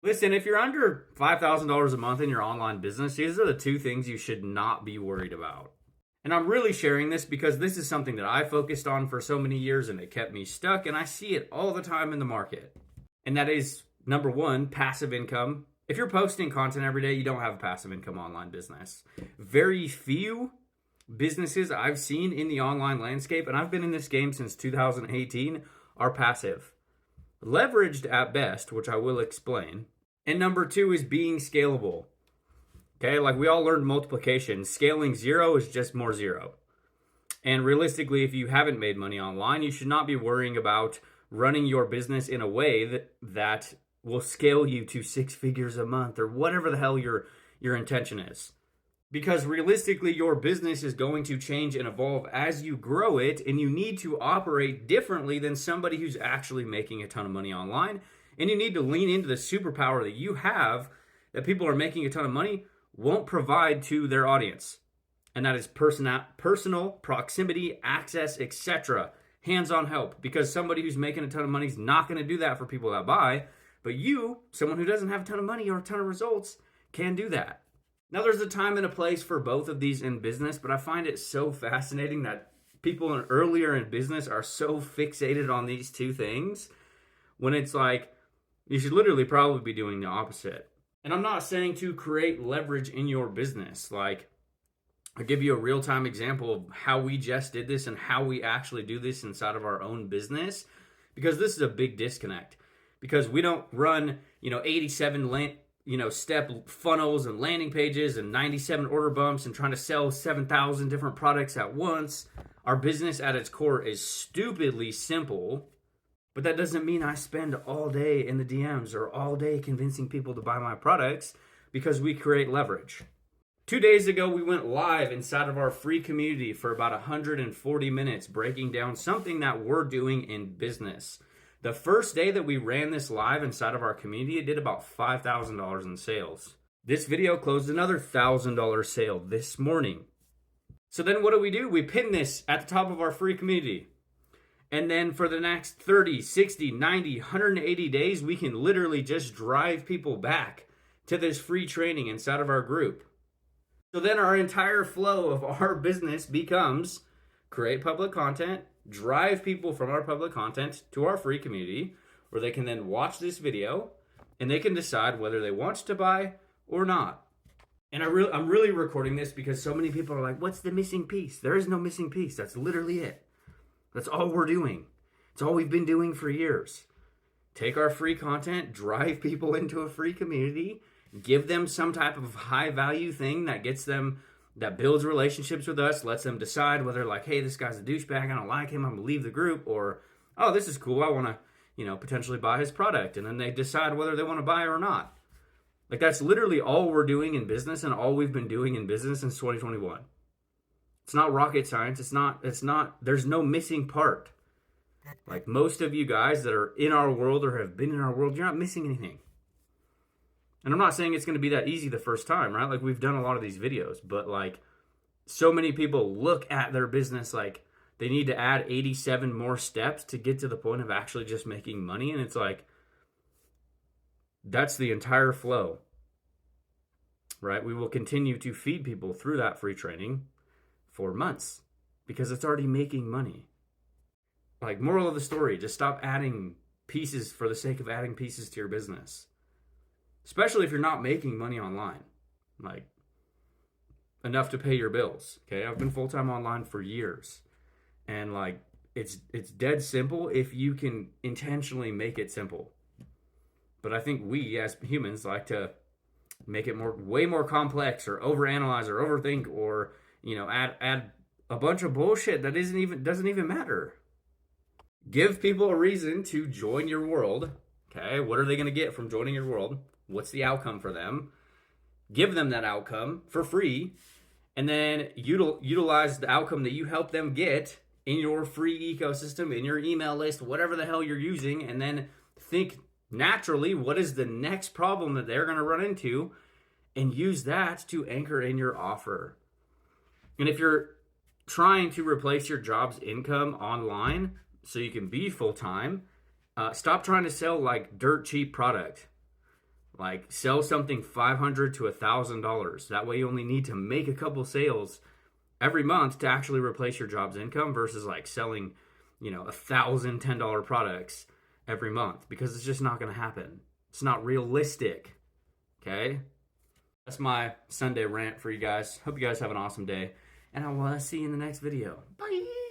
Listen, if you're under $5,000 a month in your online business, these are the two things you should not be worried about. And I'm really sharing this because this is something that I focused on for so many years and it kept me stuck, and I see it all the time in the market. And that is, number one, passive income. If you're posting content every day, you don't have a passive income online business. Very few businesses I've seen in the online landscape, and I've been in this game since 2018, are passive. Leveraged at best, which I will explain. And number two is being scalable. Okay, like we all learned multiplication. Scaling zero is just more zero. And realistically, if you haven't made money online, you should not be worrying about running your business in a way that will scale you to 6 figures a month or whatever the hell your intention is. Because realistically, your business is going to change and evolve as you grow it, and you need to operate differently than somebody who's actually making a ton of money online. And you need to lean into the superpower that you have that people are making a ton of money won't provide to their audience. And that is personal proximity, access, etc. Hands-on help. Because somebody who's making a ton of money is not going to do that for people that buy. But you, someone who doesn't have a ton of money or a ton of results, can do that. Now, there's a time and a place for both of these in business, but I find it so fascinating that people earlier in business are so fixated on these two things when it's like, you should literally probably be doing the opposite. And I'm not saying to create leverage in your business. Like, I'll give you a real-time example of how we just did this and how we actually do this inside of our own business, because this is a big disconnect. Because we don't run, 87 step funnels and landing pages and 97 order bumps and trying to sell 7,000 different products at once. Our business at its core is stupidly simple, but that doesn't mean I spend all day in the DMs or all day convincing people to buy my products, because we create leverage. 2 days ago, we went live inside of our free community for about 140 minutes, breaking down something that we're doing in business. The first day that we ran this live inside of our community, it did about $5,000 in sales. This video closed another $1,000 sale this morning. So then what do? We pin this at the top of our free community. And then for the next 30, 60, 90, 180 days, we can literally just drive people back to this free training inside of our group. So then our entire flow of our business becomes create public content, drive people from our public content to our free community, where they can then watch this video and they can decide whether they want to buy or not. And I'm really recording this because so many people are like, what's the missing piece? There is no missing piece. That's literally it. That's all we're doing. It's all we've been doing for years. Take our free content, drive people into a free community, give them some type of high value thing that builds relationships with us, lets them decide whether like, hey, this guy's a douchebag, I don't like him, I'm gonna leave the group, or, oh, this is cool, I wanna, potentially buy his product. And then they decide whether they wanna buy it or not. Like, that's literally all we're doing in business and all we've been doing in business since 2021. It's not rocket science. It's not, there's no missing part. Like, most of you guys that are in our world or have been in our world, you're not missing anything. And I'm not saying it's going to be that easy the first time, right? Like, we've done a lot of these videos, but like, so many people look at their business like they need to add 87 more steps to get to the point of actually just making money. And it's like, that's the entire flow, right? We will continue to feed people through that free training for months because it's already making money. Like, moral of the story, just stop adding pieces for the sake of adding pieces to your business. Especially if you're not making money online, like enough to pay your bills. Okay, I've been full-time online for years, and like it's dead simple if you can intentionally make it simple. But I think we as humans like to make it way more complex, or overanalyze, or overthink, or add a bunch of bullshit that doesn't even matter. Give people a reason to join your world. Okay, what are they going to get from joining your world? What's the outcome for them? Give them that outcome for free, and then utilize the outcome that you help them get in your free ecosystem, in your email list, whatever the hell you're using, and then think naturally, what is the next problem that they're going to run into, and use that to anchor in your offer. And if you're trying to replace your job's income online so you can be full-time, stop trying to sell like dirt cheap product. Like, sell something $500 to $1,000. That way you only need to make a couple sales every month to actually replace your job's income versus like selling, $1,010 products every month, because it's just not going to happen. It's not realistic. Okay? That's my Sunday rant for you guys. Hope you guys have an awesome day, and I will see you in the next video. Bye!